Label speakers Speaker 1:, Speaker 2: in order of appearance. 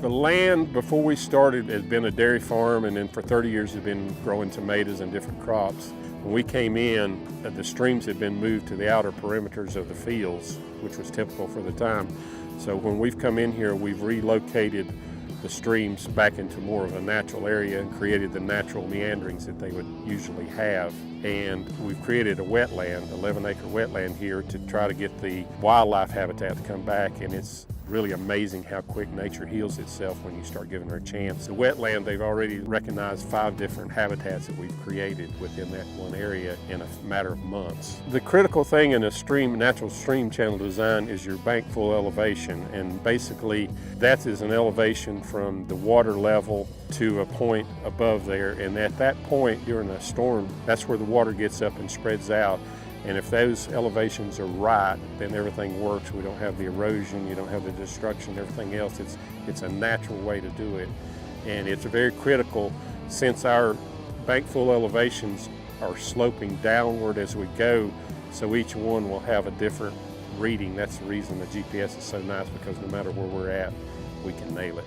Speaker 1: The land before we started has been a dairy farm, and then for 30 years has been growing tomatoes and different crops. When we came in, the streams had been moved to the outer perimeters of the fields, which was typical for the time. So when we've come in here, we've relocated the streams back into more of a natural area and created the natural meanderings that they would usually have. And we've created a wetland, 11-acre wetland here, to try to get the wildlife habitat to come back. And it's really amazing how quick nature heals itself when you start giving her a chance. The wetland, they've already recognized 5 different habitats that we've created within that one area in a matter of months. The critical thing in a stream, natural stream channel design, is your bank full elevation, and basically that is an elevation from the water level to a point above there, and at that point during a storm, that's where the water gets up and spreads out. And if those elevations are right, then everything works. We don't have the erosion, you don't have the destruction, everything else. It's a natural way to do it. And it's very critical, since our bank full elevations are sloping downward as we go, so each one will have a different reading. That's the reason the GPS is so nice, because no matter where we're at, we can nail it.